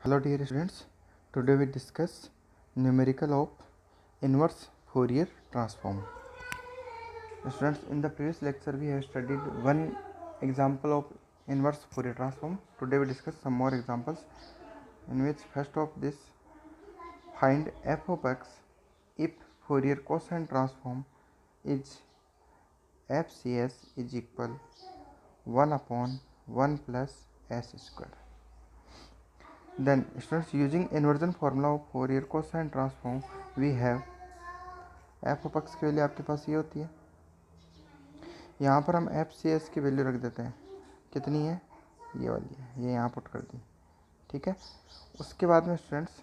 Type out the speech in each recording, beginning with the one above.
Hello dear students, today we discuss numerical of inverse Fourier transform. Students, in the previous lecture we have studied one example of inverse Fourier transform. Today we discuss some more examples in which first of this, find f of x if Fourier cosine transform is FCS is equal 1 upon 1 plus s square. Then students, using inversion formula of Fourier cosine transform we have f of x की value आपके पास ये होती है, यहाँ पर हम F C S की value रख देते हैं, कितनी है ये वाली है, ये यहाँ पुट कर दी, ठीक है। उसके बाद में स्टूडेंट्स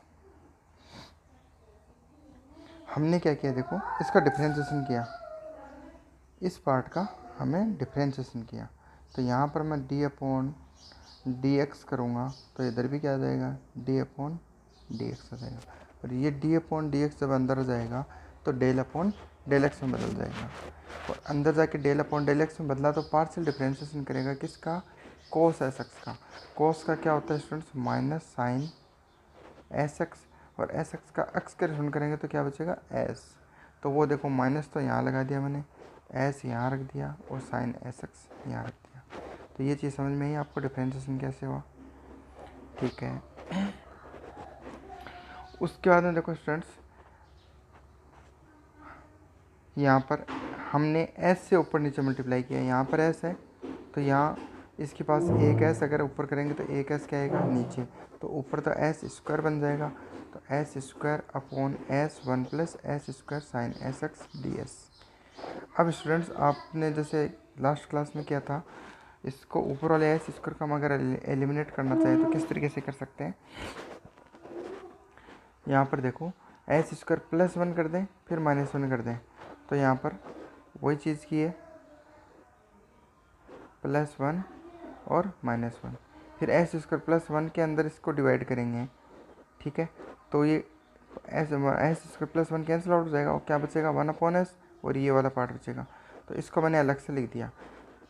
हमने क्या किया, देखो इसका डिफरेंशिएशन किया, इस पार्ट का हमें डिफरेंशिएशन किया, तो यहाँ पर मैं डी अपॉन डी एक्स करूँगा तो इधर भी क्या आ जाएगा, डी अपॉन डी एक्स आ जाएगा, और ये डी अपॉन डी एक्स जब अंदर जाएगा तो डेल अपॉन डेल एक्स में बदल जाएगा, और अंदर जाके डेल अपॉन डेल एक्स में बदला तो पार्शियल डिफरेंशिएशन करेगा किसका, कोस एस एक्स का। कोस का क्या होता है students, minus sine S X, और एस एक्स का एक्स का रिलेशन करेंगे तो क्या बचेगा एस, तो वो देखो माइनस तो यहाँ लगा दिया मैंने, एस यहाँ रख दिया और साइन एस एक्स यहाँ रख दिया, तो ये चीज़ समझ में आई आपको डिफरेंशिएशन कैसे हुआ, ठीक है। उसके बाद में देखो स्टूडेंट्स, यहाँ पर हमने s से ऊपर नीचे मल्टीप्लाई किया, यहाँ पर s है तो यहाँ इसके पास एक s अगर ऊपर करेंगे तो एक s क्या आएगा नीचे, तो ऊपर तो एस स्क्वायर बन जाएगा, तो S square upon S one plus S square sine S X D S. अब स्टूडेंट्स आपने जैसे लास्ट क्लास में किया था, इसको ऊपर वाले एस स्क्वायर का हम अगर एलिमिनेट करना चाहें तो किस तरीके से कर सकते हैं, यहाँ पर देखो एस स्क्वायर प्लस वन कर दें फिर माइनस वन कर दें, तो यहाँ पर वही चीज़ की है, प्लस वन और माइनस वन, फिर एस स्क्वायर प्लस वन के अंदर इसको डिवाइड करेंगे, ठीक है, तो ये S square plus one cancel out हो जाएगा और क्या बचेगा वन अपॉन एस, और ये वाला पार्ट बचेगा, तो इसको मैंने अलग से लिख दिया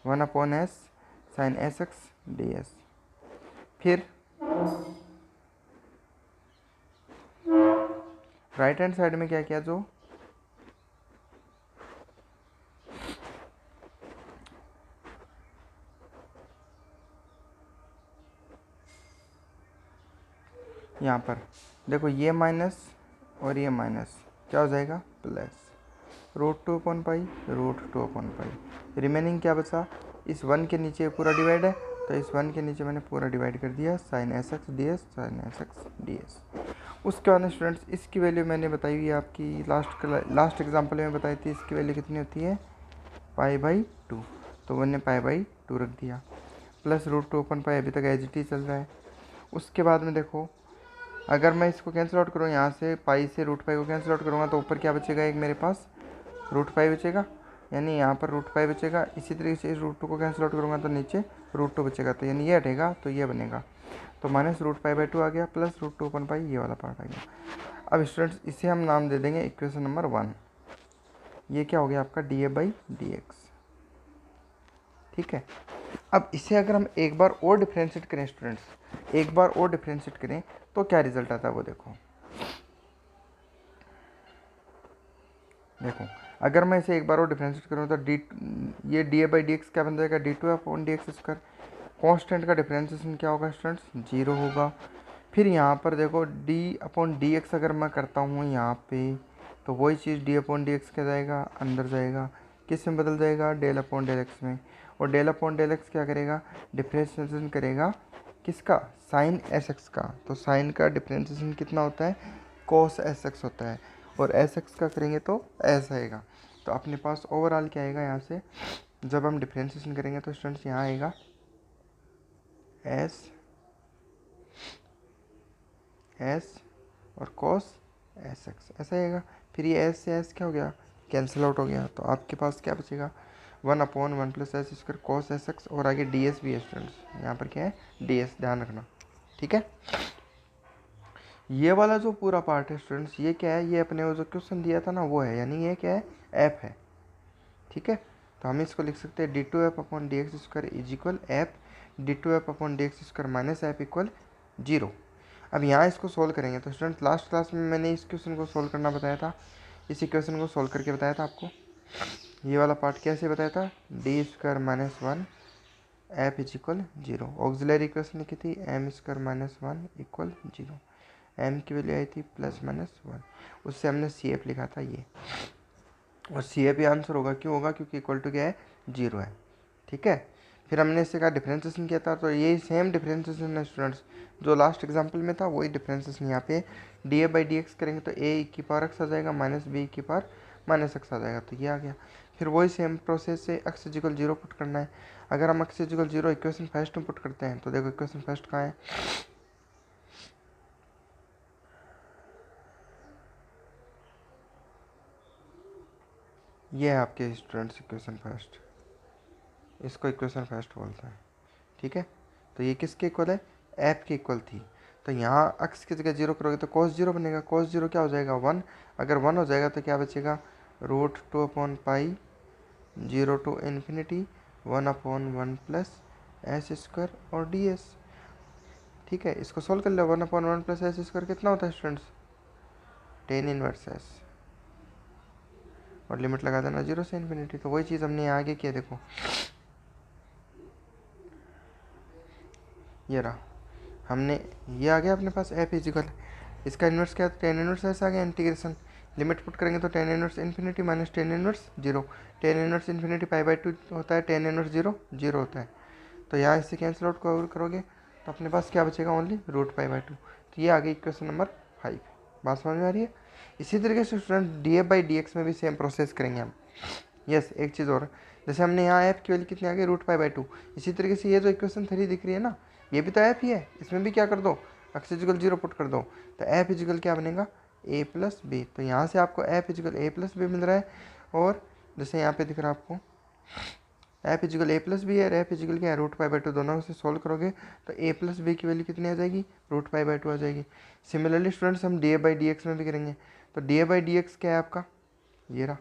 one upon S sine S X D S. फिर राइट हैंड साइड में क्या किया, जो यहाँ पर देखो ये माइनस और ये माइनस क्या हो जाएगा plus, root two upon pi root two upon pi, remaining क्या बचा, इस वन के नीचे पूरा डिवाइड है तो इस वन के नीचे मैंने पूरा डिवाइड कर दिया sine S X D S sine S X D S. उसके बाद स्टूडेंट्स इसकी वैल्यू मैंने बताई हुई है आपकी लास्ट एग्जाम्पल में बताई थी, इसकी वैल्यू कितनी होती है पाई बाई टू, तो मैंने पाई बाई टू रख दिया, plus root two upon pi अभी तक एच टी चल रहा है। उसके बाद में देखो अगर मैं इसको कैंसिल आउट करूँ, यहाँ से पाई से रूट पाई को कैंसिल आउट करूँगा तो ऊपर क्या बचेगा, एक मेरे पास रूट पाई बचेगा, यानी यहाँ पर रूट पाई बचेगा, इसी तरीके से इस रूट टू को कैंसिल आउट करूँगा तो नीचे रूट टू बचेगा, तो यानी ये हटेगा तो ये बनेगा, तो minus root pi by two आ गया प्लस रूट टू अपन पाई ये वाला पार्ट आ गया। अब स्टूडेंट्स इसे हम नाम दे देंगे इक्वेशन नंबर 1, ये क्या हो गया आपका D A by D x, ठीक है। अब इसे अगर हम एक बार और डिफ्रेंशिएट करें स्टूडेंट्स, एक बार और डिफ्रेंशिएट करें तो क्या रिजल्ट आता है वो देखो, अगर मैं इसे एक बार और डिफ्रेंशिएट करूँ तो ये D A by D x क्या बन जाएगा, D two upon D X square, constant का डिफ्रेंशिएशन क्या होगा स्टूडेंट्स जीरो होगा। फिर यहाँ पर देखो डी अपॉन डी एक्स अगर मैं करता हूँ यहाँ पे, तो वही चीज़ डी अपॉन डी एक्स क्या जाएगा अंदर जाएगा, किस में बदल जाएगा डेल अपॉन डेल एक्स में, और डेल अपॉन डेल एक्स क्या करेगा डिफ्रेंशिएशन करेगा किसका साइन एस एक्स का, तो साइन का डिफ्रेंशिएशन कितना होता है कोस एस एक्स होता है, और एस एक्स का करेंगे तो एस आएगा, तो अपने पास ओवरऑल क्या आएगा यहाँ से जब हम डिफ्रेंशिएशन करेंगे तो स्टूडेंट्स यहाँ आएगा एस एस और कोस एस एक्स ऐसा आएगा, फिर ये एस से एस क्या हो गया कैंसिल आउट हो गया, तो आपके पास क्या बचेगा one upon one plus S square कोस एस एक्स, और आगे डी एस भी है स्टूडेंट्स, यहाँ पर क्या है डी एस, ध्यान रखना, ठीक है। ये वाला जो पूरा पार्ट है स्टूडेंट्स ये क्या है, ये अपने वो जो क्वेश्चन दिया था ना वो है, यानी ये क्या है एफ है, ठीक है, तो हम इसको लिख सकते हैं D two F upon D X square is equal F D two F upon D X square minus F equal zero. अब यहाँ इसको सोल्व करेंगे। तो स्टूडेंट लास्ट क्लास में मैंने इस क्वेश्चन को सोल्व करना बताया था, इस इक्वेशन को सोल्व करके बताया था आपको। ये वाला पार्ट कैसे बताया था, D square minus 1 F is equal 0। Auxiliary equation लिखी थी M square minus 1 equal 0। M की वैल्यू आई थी +-1, उससे हमने सी एफ लिखा था ये, और सी एफ ही आंसर होगा। क्यों होगा, क्योंकि इक्वल टू क्या है, 0 है। ठीक है, फिर हमने इससे कहा डिफ्रेंसिएशन किया था, तो यही सेम डिफ्रेंसिएशन है स्टूडेंट्स जो लास्ट एग्जाम्पल में था, वही डिफ्रेंसिएशन यहाँ पे D A by D x करेंगे तो ए की पावर एक्स आ जाएगा माइनस बी की पावर माइनस एक्स आ जाएगा, तो ये आ गया। फिर वही सेम प्रोसेस से एक्स इक्वल 0 पुट करना है। अगर हम एक्स इक्वल 0 इक्वेशन फर्स्ट में पुट करते हैं तो देखो इक्वेशन फर्स्ट कहाँ है, ये है आपके स्टूडेंट्स इक्वेशन फर्स्ट, इसको इक्वेशन फर्स्ट बोलते हैं। ठीक है, तो ये किसके इक्वल है, एफ के इक्वल थी। तो यहाँ एक्स की जगह 0 करोगे तो cos 0 बनेगा, cos 0 क्या हो जाएगा 1। अगर 1 हो जाएगा तो क्या बचेगा, √2/पाई 0 to infinity 1/1 plus S square और डी एस। ठीक है, इसको सोल्व कर लो, 1/1 प्लस एस स्क्वायर कितना होता है स्टूडेंट्स, tan इनवर्स एस, और लिमिट लगा देना 0 से इन्फिनिटी। तो वही चीज़ हमने यहाँ आगे किया, देखो ये रहा, हमने ये आ गया अपने पास एफ इजिकल, इसका इन्वर्स क्या है, tan इनवर्स एस आ गया। इंटीग्रेशन लिमिट पुट करेंगे तो tan inverse infinity minus tan inverse 0, tan inverse infinity π/2 होता है, tan इनवर्स 0 0 होता है। तो यहाँ इससे कैंसिल आउट करोगे तो अपने पास क्या बचेगा, ओनली √π/2। तो ये आ गई इक्वेशन नंबर 5। बात समझ में आ रही है। इसी तरीके से student D F by D x में भी सेम प्रोसेस करेंगे हम। यस, एक चीज़ और, जैसे हमने यहाँ एफ की वैल्यू कितनी आ गई, √π/2, इसी तरीके से ये जो इक्वेशन 3 दिख रही है ना, ये भी तो एफ ही है, इसमें भी क्या कर दो, एक्स इजिकल 0 पुट कर दो, तो एफ इजिकल क्या बनेगा, a प्लस बी। तो यहाँ से आपको F is equal a plus B मिल रहा है, और जैसे यहाँ पे दिख रहा है आपको F is equal a plus B है, और एफ इजिकल क्या है, √π/2, दोनों से सोल्व करोगे तो a प्लस बी की वैल्यू कितनी आ जाएगी, √π/2 आ जाएगी। सिमिलरली स्टूडेंट्स हम D A by D x में भी करेंगे। तो D A by D x क्या है आपका, ये रहा।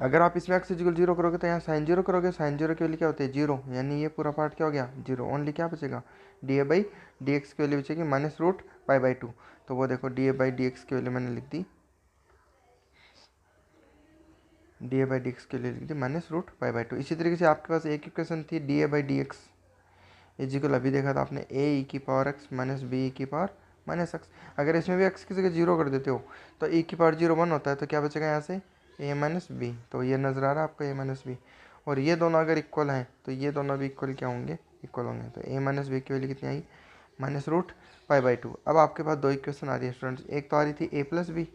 अगर आप इसमें एक्स इक्वल 0 करोगे तो यहाँ साइन 0 करोगे, साइन 0 की वैल्यू क्या होती है, 0, यानी ये पूरा पार्ट क्या हो गया, 0। ओनली क्या बचेगा, D A by D X की वैल्यू बचेगी -√π/2। तो वो देखो D A by D X की वैल्यू मैंने लिख दी, D A by D X के लिए लिख दी -√π/2। इसी तरीके से आपके पास एक इक्वेशन थी D A by D X is equal, अभी देखा था आपने, ए ई की power X minus B E की पावर माइनस एक्स। अगर इसमें भी एक्स की जगह 0 कर देते हो तो ई की पावर 0 1 होता है, तो क्या बचेगा यहाँ से, ए माइनस बी। तो ये नज़र आ रहा है आपको ए माइनस बी, और ये दोनों अगर इक्वल हैं तो ये दोनों भी इक्वल क्या होंगे, इक्वल होंगे। तो ए माइनस बी की वैल्यू कितनी आई, -√π/2। अब आपके पास दो इक्वेशन आ रही है स्टूडेंट्स, एक तो आ रही थी ए प्लस बी,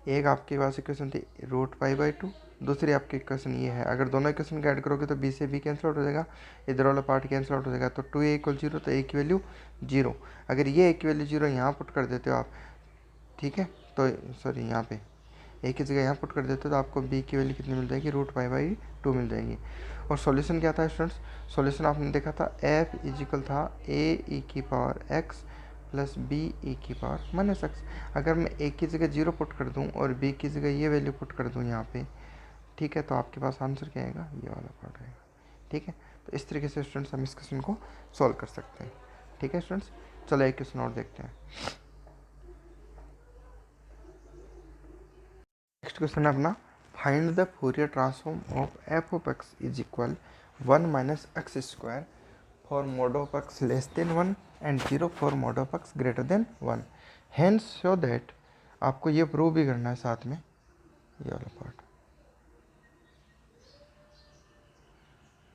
एक आपके पास इक्वेशन थी √π/2, दूसरी आपकी इक्वेशन ये है। अगर दोनों इक्वेशन को ऐड करोगे तो बी से बी कैंसिल आउट हो जाएगा, इधर वाला पार्ट कैंसिल आउट हो जाएगा। तो 2a = 0, तो a की वैल्यू 0। अगर ये a की वैल्यू 0 यहाँ पुट कर देते हो आप, ठीक है, तो सॉरी यहाँ पे a की जगह यहाँ पुट कर देते हो तो आपको b की वैल्यू कितनी मिल जाएगी, √π/2 मिल जाएगी। और सॉल्यूशन क्या था स्टूडेंट्स, सॉल्यूशन आपने देखा था f इजिकल था a e की power x plus B E की पावर माइनस एक्स। अगर मैं ए की जगह 0 पुट कर दूं और बी की जगह ये वैल्यू पुट कर दूं यहाँ पे, ठीक है, तो आपके पास आंसर क्या आएगा, ये वाला पार्ट आएगा। ठीक है, तो इस तरीके से स्टूडेंट्स हम इस क्वेश्चन को सॉल्व कर सकते हैं। ठीक है स्टूडेंट्स, चलो एक क्वेश्चन और देखते हैं। नेक्स्ट क्वेश्चन है अपना, find the Fourier transform of F of x is equal 1 minus x square for mod of x less than 1 and 0 for mod of x greater than 1। hence show that, आपको ये prove भी करना है साथ में, ये वाला पार्ट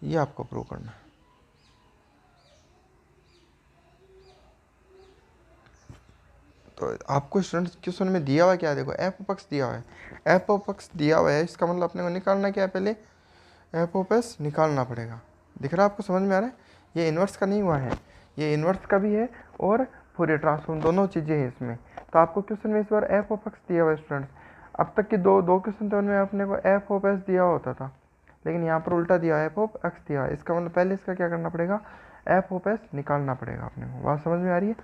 ये आपको प्रूव करना है। तो आपको स्टूडेंट्स क्वेश्चन में दिया हुआ क्या है, देखो एफ ऑफ एक्स दिया हुआ है, एफ ऑफ एक्स दिया हुआ है, इसका मतलब अपने को निकालना क्या है, पहले एफ ऑफ एस निकालना पड़ेगा। दिख रहा है आपको, समझ में आ रहा है। ये इन्वर्स का नहीं हुआ है, ये इन्वर्स का भी है और फोरियर ट्रांसफॉर्म दोनों चीज़ें हैं इसमें। तो आपको क्वेश्चन में इस बार एफ ऑफ एक्स दिया हुआ है स्टूडेंट्स। अब तक की दो क्वेश्चन थे उनमें अपने को एफ ऑफ एस दिया होता था, लेकिन यहाँ पर उल्टा दिया है, एफ ऑफ एक्स दिया है। इसका मतलब पहले इसका क्या करना पड़ेगा, एफ ऑफ एस निकालना पड़ेगा अपने को। बात समझ में आ रही है।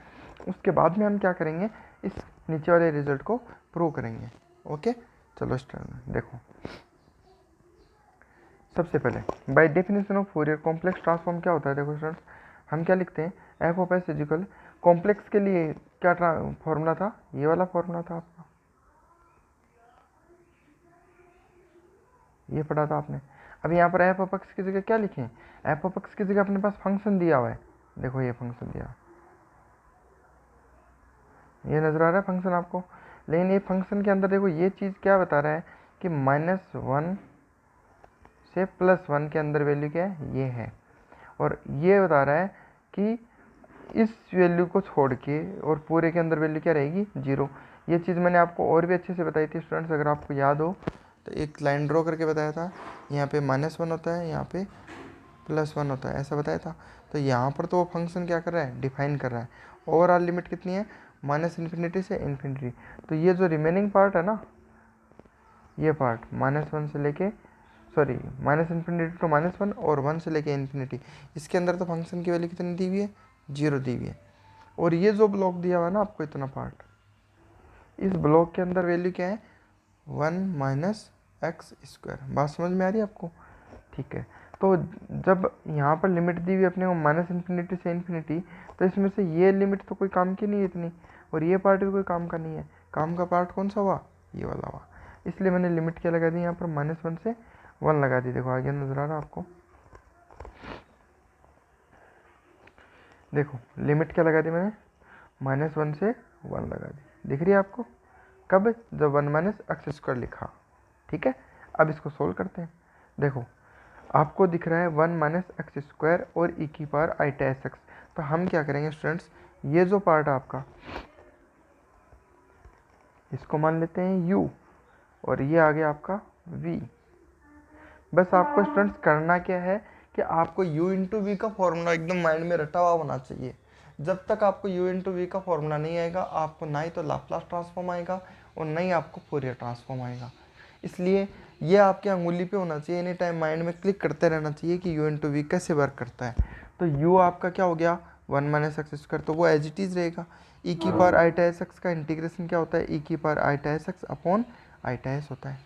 उसके बाद में हम क्या करेंगे, इस नीचे वाले रिजल्ट को प्रूव करेंगे। ओके, चलो स्टूडेंट देखो, सबसे पहले by definition of Fourier complex transform क्या होता है, देखो स्टूडेंट्स हम क्या लिखते हैं, F of S is equal complex के लिए क्या फॉर्मूला था, ये वाला फॉर्मूला था आपका, ये पढ़ा था आपने। अब यहाँ पर एफ ऑफ एक्स की जगह क्या लिखें, एफ ऑफ एक्स की जगह अपने पास फंक्शन दिया हुआ है, देखो ये फंक्शन दिया, ये नज़र आ रहा है फंक्शन आपको। लेकिन ये फंक्शन के अंदर देखो ये चीज़ क्या बता रहा है कि -1 से +1 के अंदर वैल्यू क्या है, ये है। और ये बता रहा है कि इस वैल्यू को छोड़ के और पूरे के अंदर वैल्यू क्या रहेगी, 0। ये चीज़ मैंने आपको और भी अच्छे से बताई थी स्टूडेंट्स, अगर आपको याद हो तो एक लाइन ड्रॉ करके बताया था, यहाँ पे -1 होता है, यहाँ पे +1 होता है, ऐसा बताया था। तो यहाँ पर तो वो फंक्शन क्या कर रहा है, डिफाइन कर रहा है। ओवरऑल लिमिट कितनी है, -∞ से ∞। तो ये जो रिमेनिंग पार्ट है ना, ये पार्ट -1 से लेके सॉरी -∞ टू -1 और 1 से लेके ∞, इसके अंदर तो फंक्शन की वैल्यू कितनी दी हुई है, 0 दी हुई है। और ये जो ब्लॉक दिया हुआ है ना आपको, इतना पार्ट, इस ब्लॉक के अंदर वैल्यू क्या है, 1 - x²। बात समझ में आ रही है आपको, ठीक है। तो जब यहाँ पर लिमिट दी हुई अपने को -∞ से ∞, तो इसमें से ये लिमिट तो कोई काम की नहीं है इतनी, और ये पार्ट भी कोई काम का नहीं है। काम का पार्ट कौन सा हुआ, ये वाला हुआ। इसलिए मैंने लिमिट क्या लगा दी यहाँ पर, -1 से 1 लगा दी। देखो आगे नजर आ रहा है आपको, देखो लिमिट क्या लगा दी मैंने, -1 से 1 लगा दी, दिख रही है आपको। कब, जब 1 - x² लिखा, ठीक है। अब इसको सोल्व करते हैं। देखो आपको दिख रहा है 1 - x² और e⁻i⁻x। तो हम क्या करेंगे स्टूडेंट्स, ये जो पार्ट है आपका, इसको मान लेते हैं u, और ये आ गया आपका v। बस आपको स्टूडेंट्स करना क्या है कि आपको u इंटू वी का फॉर्मूला एकदम माइंड में रटा हुआ होना चाहिए। जब तक आपको u इंटू वी का फॉर्मूला नहीं आएगा, आपको ना ही तो लाप्लास ट्रांसफॉर्म आएगा और ना ही आपको फोरियर ट्रांसफॉर्म आएगा। इसलिए ये आपके अंगुली पे होना चाहिए, एनी टाइम माइंड में क्लिक करते रहना चाहिए कि u इंटू वी कैसे वर्क करता है। तो u आपका क्या हो गया, 1 - x², तो वो एज इट इज़ रहेगा। e⁻i⁻x का इंटीग्रेशन क्या होता है, e⁻i⁻x अपॉन i⁻s होता है,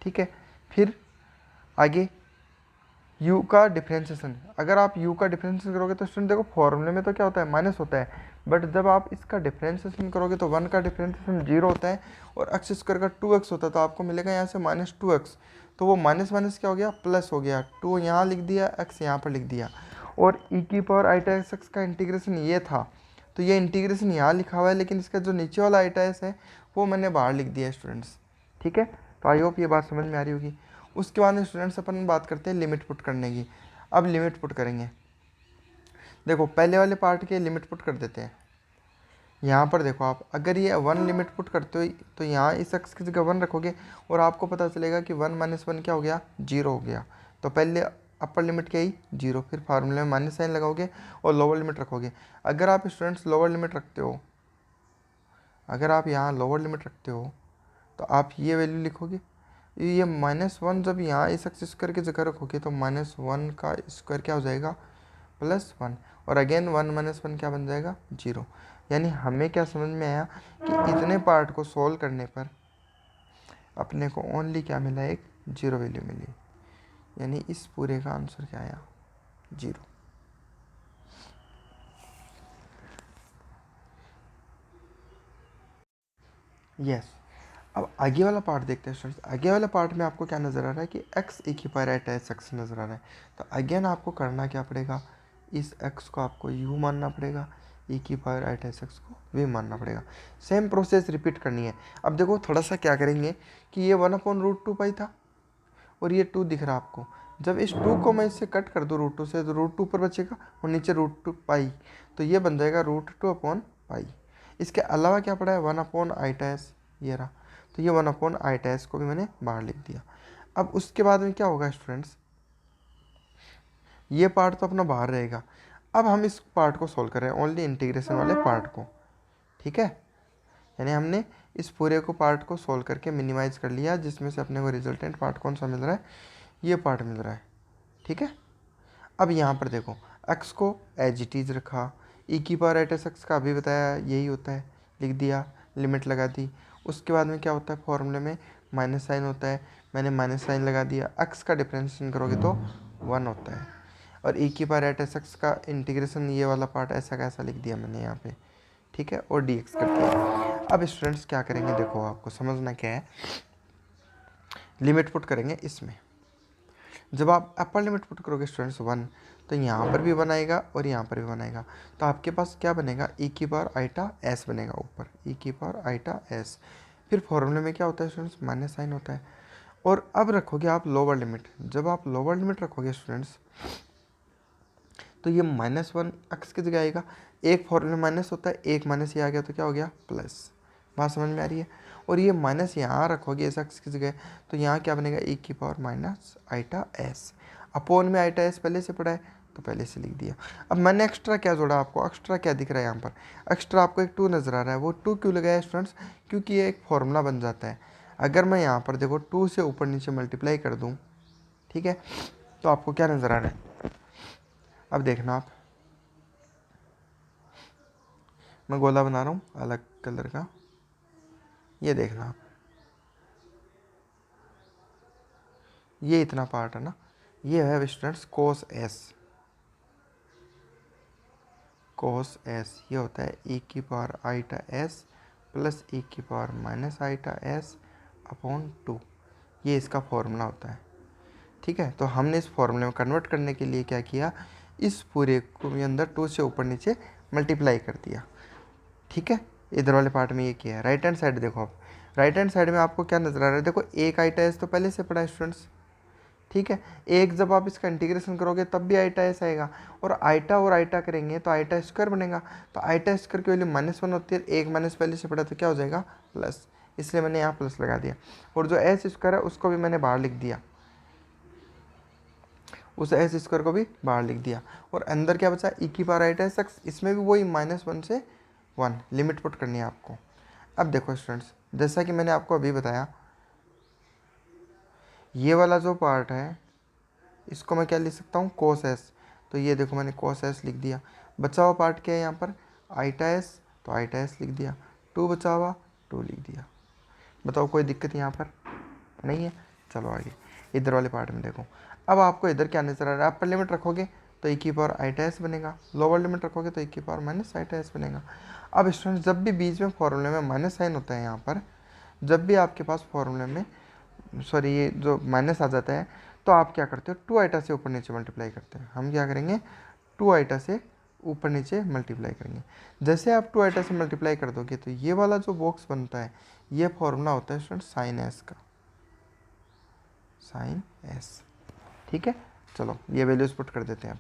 ठीक है। फिर आगे u का डिफ्रेंशिएशन, अगर आप u का डिफ्रेंशिएशन करोगे तो स्टूडेंट देखो फॉर्मूले में तो क्या होता है, माइनस होता है, बट जब आप इसका डिफ्रेंशिएशन करोगे तो 1 का डिफ्रेंशिएशन 0 होता है और x² का 2x होता है, तो आपको मिलेगा यहाँ से -2x। तो वो माइनस माइनस क्या हो गया, प्लस हो गया, 2 यहाँ लिख दिया, x यहाँ पर लिख दिया। और e⁻i⁻x का इंटीग्रेशन ये था, तो ये इंटीग्रेशन यहाँ लिखा हुआ है, लेकिन इसका जो नीचे वाला i⁻s है वो मैंने बाहर लिख दिया स्टूडेंट्स, ठीक है। तो आई होप ये बात समझ में आ रही होगी। उसके बाद में स्टूडेंट्स अपन बात करते हैं लिमिट पुट करने की। अब लिमिट पुट करेंगे, देखो पहले वाले पार्ट के लिमिट पुट कर देते हैं। यहाँ पर देखो आप, अगर ये 1 लिमिट पुट करते हो तो यहाँ इस x की जगह 1 रखोगे और आपको पता चलेगा कि 1 - 1 क्या हो गया, 0 हो गया। तो पहले अपर लिमिट क्या ही, 0, फिर फार्मूले में माइनस साइन लगाओगे और लोअर लिमिट रखोगे। अगर आप स्टूडेंट्स लोअर लिमिट रखते हो, अगर आप यहाँ लोअर लिमिट रखते हो तो आप ये वैल्यू लिखोगे, ये -1 जब यहाँ इस x² की जगह रखोगे तो -1 का स्क्वायर क्या हो जाएगा, +1, और अगेन 1 - 1 क्या बन जाएगा, 0। यानी हमें क्या समझ में आया कि इतने पार्ट को सॉल्व करने पर अपने को ओनली क्या मिला, एक 0 वैल्यू मिली। यानी इस पूरे का आंसर क्या आया, 0। यस। अब आगे वाला पार्ट देखते हैं स्टूडेंट्स। आगे वाला पार्ट में आपको क्या नज़र आ रहा है कि x e⁻i⁻x नज़र आ रहा है। तो अगेन आपको करना क्या पड़ेगा, इस x को आपको u मानना पड़ेगा, e⁻i⁻x को v मानना पड़ेगा। सेम प्रोसेस रिपीट करनी है। अब देखो थोड़ा सा क्या करेंगे कि ये 1/√2π था और ये 2 दिख रहा है आपको। जब इस 2 को मैं इससे कट कर दूँ √2 से, तो √2 ऊपर बचेगा और नीचे √2π, तो ये बन जाएगा √2/π। इसके अलावा क्या पड़ा है, 1/i⁻, ये रहा। तो ये 1/i⁻ को भी मैंने बाहर लिख दिया। अब उसके बाद में क्या होगा स्टूडेंट्स, ये पार्ट तो अपना बाहर रहेगा। अब हम इस पार्ट को सोल्व कर रहे हैं, ओनली इंटीग्रेशन वाले पार्ट को, ठीक है। यानी हमने इस पूरे को पार्ट को सोल्व करके मिनिमाइज कर लिया, जिसमें से अपने को रिजल्टेंट पार्ट कौन सा मिल रहा है, ये पार्ट मिल रहा है, ठीक है। अब यहाँ पर देखो x को एज इट इज़ रखा, e⁻i⁻x का अभी बताया यही होता है, लिख दिया, लिमिट लगा दी। उसके बाद में क्या होता है, फॉर्मूले में माइनस साइन होता है, मैंने माइनस साइन लगा दिया, एक्स का डिफरेंशिएशन करोगे तो 1 होता है। और e की पावर एट एस एक्स का इंटीग्रेशन ये वाला पार्ट ऐसा का ऐसा लिख दिया मैंने यहाँ पे, ठीक है, और dx कर दिया। अब स्टूडेंट्स क्या करेंगे, देखो आपको समझना क्या है, लिमिट पुट करेंगे इसमें। जब आप अपर लिमिट पुट करोगे स्टूडेंट्स 1, तो यहाँ पर भी 1 आएगा और यहाँ पर भी 1 आएगा, तो आपके पास क्या बनेगा, e की पावर आइटा s बनेगा ऊपर, e की पावर आइटा s। फिर फॉर्मूले में क्या होता है स्टूडेंट्स, माइनस साइन होता है। और अब रखोगे आप लोअर लिमिट, जब आप लोअर लिमिट रखोगे स्टूडेंट्स तो ये -1 एक्स की जगह आएगा। एक फॉर्मूले में माइनस होता है, एक माइनस ये आ गया तो क्या हो गया, प्लस। बात समझ में आ रही है। और ये माइनस यहाँ रखोगे इस एक्स की जगह, तो यहाँ क्या बनेगा, e की power minus iota s। Upon में आइटा s पहले से पड़ा है तो पहले से लिख दिया। अब मैंने एक्स्ट्रा क्या जोड़ा, आपको एक्स्ट्रा क्या दिख रहा है यहाँ पर, एक्स्ट्रा आपको एक 2 नज़र आ रहा है। वो 2 क्यों लगाया स्टूडेंट्स, क्योंकि ये एक फॉर्मूला बन जाता है। अगर मैं यहाँ पर देखो 2 से ऊपर नीचे मल्टीप्लाई कर दूँ, ठीक है, तो आपको क्या नज़र आ रहा है, अब देखना आप, मैं गोला बना रहा हूँ अलग कलर का, ये देखना आप, ये इतना पार्ट है ना, ये है students cos S, cos S ये होता है e की power iota s plus e की power minus iota s upon 2, ये इसका फॉर्मूला होता है, ठीक है। तो हमने इस फॉर्मूले में कन्वर्ट करने के लिए क्या किया, इस पूरे को भी अंदर 2 से ऊपर नीचे मल्टीप्लाई कर दिया, ठीक है। इधर वाले पार्ट में ये किया है। राइट हैंड साइड देखो आप, राइट हैंड साइड में आपको क्या नजर आ रहा है, देखो एक आइटा एस तो पहले से पड़ा है स्टूडेंट्स, ठीक है। एक जब आप इसका इंटीग्रेशन करोगे तब भी आइटा एस आएगा, और आइटा करेंगे तो आइटा स्क्वायर बनेगा, तो आइटा स्क्वायर की वैल्यू -1 होती है, एक माइनस पहले से पड़ा तो क्या हो जाएगा, प्लस, इसलिए मैंने यहाँ प्लस लगा दिया। और जो एस स्क्वायर है उसको भी मैंने बाहर लिख दिया, उस एस स्क्वायर को भी बाहर लिख दिया। और अंदर क्या बचा, e की पावर आइटा एस, इसमें भी वही -1 से 1 लिमिट पुट करनी है आपको। अब देखो स्टूडेंट्स, जैसा कि मैंने आपको अभी बताया, ये वाला जो पार्ट है इसको मैं क्या लिख सकता हूँ, कोस एस, तो ये देखो मैंने कोस एस लिख दिया। बचा हुआ पार्ट क्या है यहाँ पर, आइटा एस, तो आइटा एस लिख दिया, 2 बचा हुआ 2 लिख दिया। बताओ कोई दिक्कत यहाँ पर नहीं है। चलो आगे इधर वाले पार्ट में देखो, अब आपको इधर क्या नजर आ रहा है, अपर लिमिट रखोगे तो e की पावर आइटा एस बनेगा, लोअर लिमिट रखोगे तो e की पावर माइनस आइटा एस बनेगा। अब स्टूडेंट जब भी बीच में फॉर्मूले में माइनस साइन होता है यहाँ पर, जब भी आपके पास फॉर्मूले में सॉरी ये जो माइनस आ जाता है, तो आप क्या करते हो, 2 आइटा से ऊपर नीचे मल्टीप्लाई करते हैं। हम क्या करेंगे, 2 आइटा से ऊपर नीचे मल्टीप्लाई करेंगे। जैसे आप 2 आइटा से मल्टीप्लाई कर दोगे तो ये वाला जो बॉक्स बनता है, ये फॉर्मूला होता है स्टूडेंट साइन एस का, साइन एस, ठीक है। चलो ये वैल्यूज पुट कर देते हैं अब।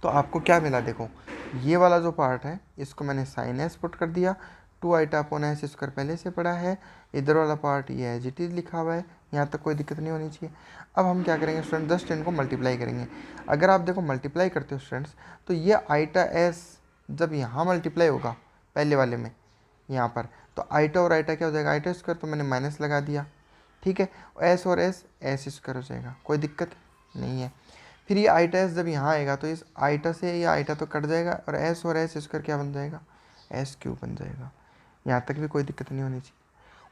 तो आपको क्या मिला, देखो ये वाला जो पार्ट है इसको मैंने साइन एस पुट कर दिया, 2 आइटा अपॉन एस स्क्वायर पहले से पड़ा है, इधर वाला पार्ट ये एज इट इज लिखा हुआ है, यहाँ तक कोई दिक्कत नहीं होनी चाहिए। अब हम क्या करेंगे स्टूडेंट, जस्ट इनको मल्टीप्लाई करेंगे। अगर आप देखो मल्टीप्लाई करते हो स्टूडेंट्स, तो ये आइटा एस जब यहाँ मल्टीप्लाई होगा पहले वाले में यहाँ पर, तो आइटा और आइटा क्या हो जाएगा, आइटा स्क्वायर, तो मैंने माइनस लगा दिया, ठीक है। एस और एस एस स्क्वायर हो जाएगा, कोई दिक्कत नहीं है। फिर ये आइटा एस जब यहाँ आएगा तो इस आइटा से ये आइटा तो कट जाएगा, और एस स्क्वायर क्या बन जाएगा, एस क्यूब बन जाएगा। यहाँ तक भी कोई दिक्कत नहीं होनी चाहिए।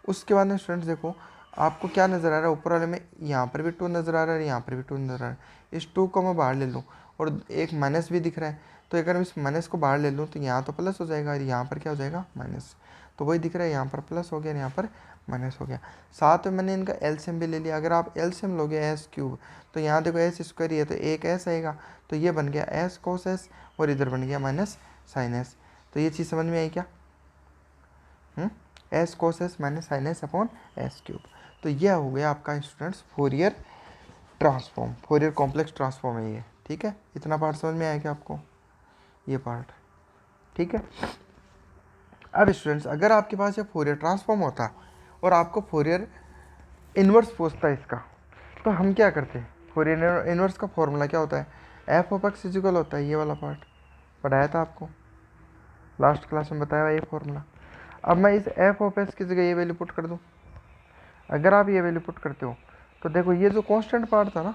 उसके बाद में स्टूडेंट्स देखो, आपको क्या नज़र आ रहा है, ऊपर वाले में यहाँ पर भी 2 नज़र आ रहा है, यहाँ पर भी 2 नज़र आ रहा है। इस 2 को मैं बाहर ले लूँ और एक माइनस भी दिख रहा है, तो अगर मैं इस माइनस को बाहर ले लूँ तो यहाँ तो प्लस हो जाएगा और यहाँ पर क्या हो जाएगा, माइनस। तो वही दिख रहा है, यहाँ पर प्लस हो गया और यहाँ पर माइनस हो गया। साथ में मैंने इनका एलसीएम भी ले लिया। अगर आप एलसीएम लोगे एस क्यूब, तो यहाँ देखो एस स्क्वायर ही है तो एक एस आएगा, तो ये बन गया एस कोस एस, और इधर बन गया माइनस साइन एस। तो ये चीज़ समझ में आई क्या, S cos S minus sine S upon S cube. तो यह हो गया आपका students Fourier transform, Fourier complex transform है ये, ठीक है। इतना पार्ट समझ में आया क्या आपको, ये पार्ट, ठीक है। अब स्टूडेंट्स अगर आपके पास ये फोरियर ट्रांसफॉर्म होता और आपको फोरियर इन्वर्स पूछता है इसका, तो हम क्या करते हैं, फोरियर इन्वर्स का फॉर्मूला क्या होता है, एफ ऑफ एक्स इक्वल होता है, ये वाला पार्ट पढ़ाया था आपको लास्ट क्लास में, बताया हुआ ये फॉर्मूला। अब मैं इस एफ ऑफ एक्स की जगह ये वैल्यू पुट कर दूँ, अगर आप ये वैल्यू पुट करते हो तो देखो ये जो कांस्टेंट पार्ट था ना,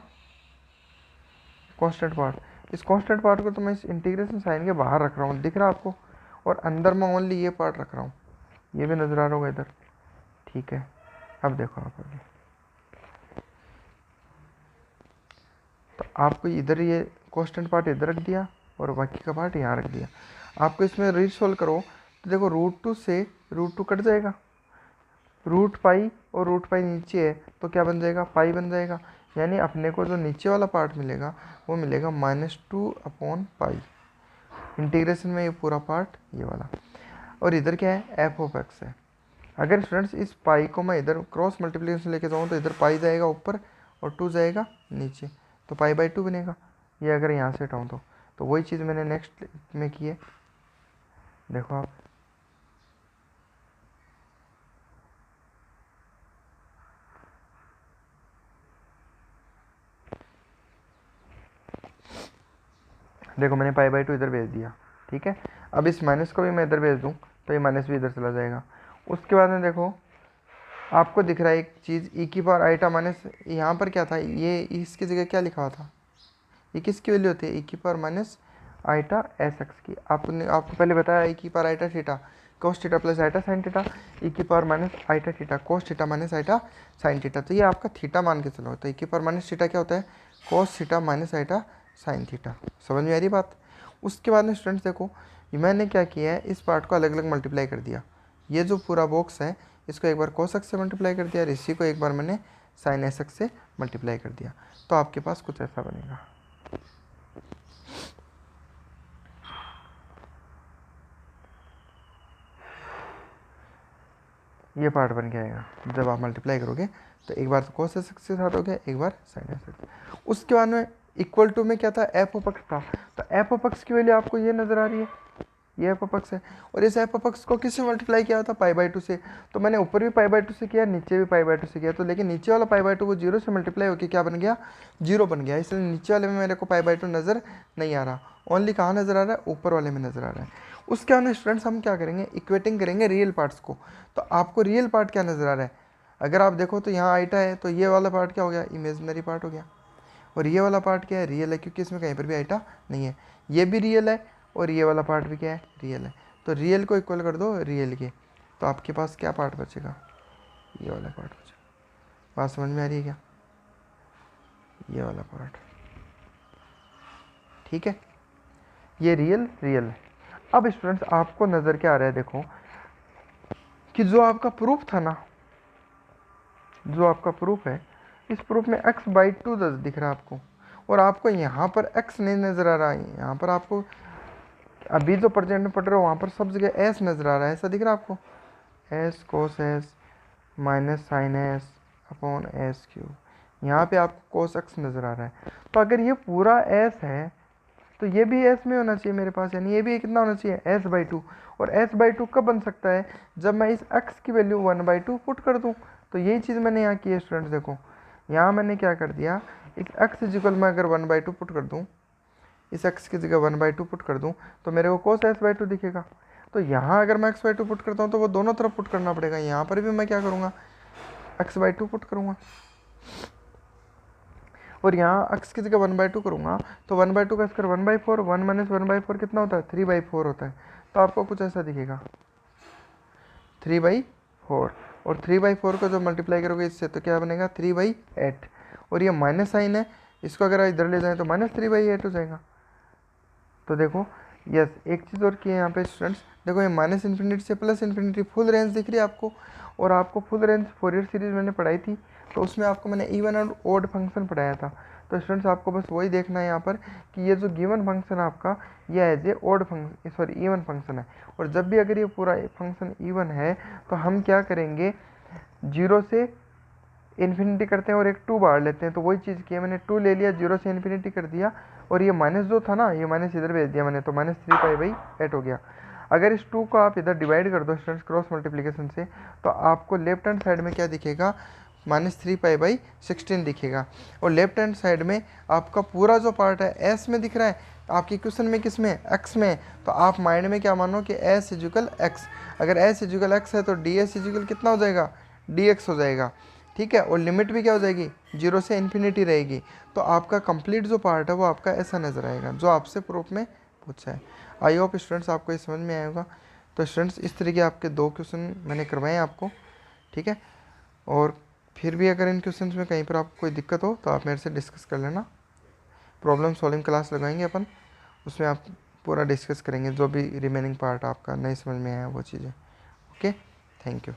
कांस्टेंट पार्ट, इस कांस्टेंट पार्ट को तो मैं इस इंटीग्रेशन साइन के बाहर रख रहा हूँ, दिख रहा है आपको, और अंदर मैं ओनली ये पार्ट रख रहा हूँ, ये भी नज़र आ रहा होगा इधर, ठीक है। अब देखो आप आगे, तो आपको इधर ये कांस्टेंट पार्ट इधर रख दिया और बाकी का पार्ट यहाँ रख दिया। आपको इसमें रीसोल्व करो तो देखो √2 से √2 कट जाएगा, रूट पाई और रूट पाई नीचे है तो क्या बन जाएगा, पाई बन जाएगा। यानी अपने को जो नीचे वाला पार्ट मिलेगा वो मिलेगा -2/पाई। इंटीग्रेशन में ये पूरा पार्ट ये वाला, और इधर क्या है, f(x) है। अगर स्टूडेंट्स इस पाई को मैं इधर क्रॉस मल्टीप्लिकेशन लेके जाऊँ तो इधर पाई जाएगा ऊपर और 2 जाएगा नीचे, तो पाई/2 बनेगा। ये अगर यहाँ से हटाऊँ तो वही चीज़ मैंने नेक्स्ट में की है। देखो आप, देखो मैंने पाई/2 इधर भेज दिया, ठीक है। अब इस माइनस को भी मैं इधर भेज दूँ तो ये माइनस भी इधर चला जाएगा। उसके बाद में देखो आपको दिख रहा है एक चीज़, e⁻i माइनस, यहाँ पर क्या था, ये इसकी जगह क्या लिखा हुआ था, ये किसकी वैल्यू होती है, e⁻i sx की। आपको पहले बताया e⁻i theta cos theta plus iota sine theta, e⁻i theta cos theta minus iota sine theta. तो ये आपका थीटा मान के चलो, तो e⁻θ क्या होता है, cos theta minus iota sine theta. समझ में आ रही बात। उसके बाद में स्टूडेंट्स देखो मैंने क्या किया है, इस पार्ट को अलग अलग मल्टीप्लाई कर दिया। ये जो पूरा बॉक्स है इसको एक बार cos x से मल्टीप्लाई कर दिया और इसी को एक बार मैंने sin sx से मल्टीप्लाई कर दिया, तो आपके पास कुछ ऐसा बनेगा। ये पार्ट बन के आएगा जब आप मल्टीप्लाई करोगे, तो एक बार तो cos sx के साथ हो गया, एक बार sin sx। उसके बाद में इक्वल टू में क्या था, f(x) था, तो f(x) की वैल्यू आपको ये नज़र आ रही है, ये f(x) है। और इस f(x) को किससे मल्टीप्लाई किया था, पाई/2 से। तो मैंने ऊपर भी पाई/2 से किया, नीचे भी पाई/2 से किया, तो लेकिन नीचे वाला पाई/2 वो 0 से मल्टीप्लाई होकर क्या बन गया, 0 बन गया। इसलिए नीचे वाले में मेरे को पाई/2 नज़र नहीं आ रहा, ओनली कहाँ नज़र आ रहा है, ऊपर वाले में नज़र आ रहा है। उसके बाद स्टूडेंट्स हम क्या करेंगे, इक्वेटिंग करेंगे रियल पार्ट्स को। तो आपको रियल पार्ट क्या नज़र आ रहा है, अगर आप देखो तो यहाँ आइटा है, तो ये वाला पार्ट क्या हो गया, इमेजिनरी पार्ट हो गया। और ये वाला पार्ट क्या है, रियल है, क्योंकि इसमें कहीं पर भी आइटा नहीं है। ये भी रियल है और ये वाला पार्ट भी क्या है, रियल है। तो रियल को इक्वल कर दो रियल के, तो आपके पास क्या पार्ट बचेगा, ये वाला पार्ट बचेगा। बात समझ में आ रही है क्या, ये वाला पार्ट, ठीक है। ये रियल है। अब स्टूडेंट्स आपको नज़र क्या आ रहा है, देखो कि जो आपका प्रूफ था ना, जो आपका प्रूफ है, इस प्रूफ में x/2 दिख रहा है आपको, और आपको यहाँ पर x नहीं नज़र आ रहा है। यहाँ पर आपको अभी जो प्रेजेंट में पढ़ रहे हो वहाँ पर सब जगह s नज़र आ रहा है, ऐसा दिख रहा है आपको, s cos s minus sine s upon s3। यहाँ पे आपको cos x नज़र आ रहा है। तो अगर ये पूरा s है तो ये भी s में होना चाहिए मेरे पास, यानी ये भी कितना होना चाहिए, s/2। और s/2 कब बन सकता है, जब मैं इस x की वैल्यू 1/2 पुट कर दूँ। तो यही चीज़ मैंने यहाँ की है स्टूडेंट्स। देखो यहाँ मैंने क्या कर दिया, इस x इक्वल मैं अगर 1/2 पुट कर दूँ, इस x की जगह 1/2 पुट कर दूँ तो मेरे को cos s/2 दिखेगा। तो यहाँ अगर मैं x/2 पुट करता हूँ तो वो दोनों तरफ पुट करना पड़ेगा। यहाँ पर भी मैं क्या करूँगा, x/2 पुट करूँगा, और यहाँ x की जगह 1/2 करूँगा, तो 1/2 का स्क्वायर 1/4, 1 माइनस 1/4 कितना होता है, 3/4 होता है। तो आपको कुछ ऐसा दिखेगा 3/4, और 3/4 को जो मल्टीप्लाई करोगे इससे तो क्या बनेगा 3/8। और ये माइनस साइन है, इसको अगर इधर ले जाएं तो -3/8 हो जाएगा। तो देखो यस, एक चीज़ और की है यहाँ पे स्टूडेंट्स, देखो ये -∞ से +∞ फुल रेंज दिख रही है आपको। और आपको फुल रेंज फोरियर सीरीज मैंने पढ़ाई थी, तो उसमें आपको मैंने इवन और ओड फंक्शन पढ़ाया था। तो स्टूडेंट्स आपको बस वही देखना है यहाँ पर कि ये जो गिवन फंक्शन है आपका, ये as a odd function, sorry even function है। और जब भी अगर ये पूरा फंक्शन इवन है तो हम क्या करेंगे, 0 से इन्फिनिटी करते हैं और एक 2 बाहर लेते हैं। तो वही चीज़ की है, मैंने 2 ले लिया, 0 से इन्फिनिटी कर दिया, और ये माइनस जो था ना, ये माइनस इधर भेज दिया मैंने, तो -3π/8 हो गया। अगर इस 2 को आप इधर डिवाइड कर दो स्टूडेंट्स क्रॉस मल्टीप्लिकेशन से, तो आपको लेफ्ट हैंड साइड में क्या दिखेगा, -3π/16 दिखेगा। और लेफ्ट हैंड साइड में आपका पूरा जो पार्ट है एस में दिख रहा है, आपकी क्वेश्चन में किस में, एक्स में। तो आप माइंड में क्या मानो कि एस इक्वल एक्स, अगर एस इक्वल एक्स है तो डी एस इक्वल कितना हो जाएगा, डी एक्स हो जाएगा, ठीक है। और लिमिट भी क्या हो जाएगी, 0 से इन्फिनिटी रहेगी। तो आपका कंप्लीट जो पार्ट है वो आपका ऐसा नज़र आएगा, जो आपसे प्रूफ में पूछा है। आई होप स्टूडेंट्स आपको ये समझ में आएगा। तो स्टूडेंट्स इस तरीके आपके 2 क्वेश्चन मैंने करवाए हैं आपको, ठीक है। और फिर भी अगर इन क्वेश्चंस में कहीं पर आपको कोई दिक्कत हो तो आप मेरे से डिस्कस कर लेना। प्रॉब्लम सॉल्विंग क्लास लगाएंगे अपन, उसमें आप पूरा डिस्कस करेंगे जो भी रिमेनिंग पार्ट आपका नहीं समझ में आया वो चीज़ें। Okay, thank you.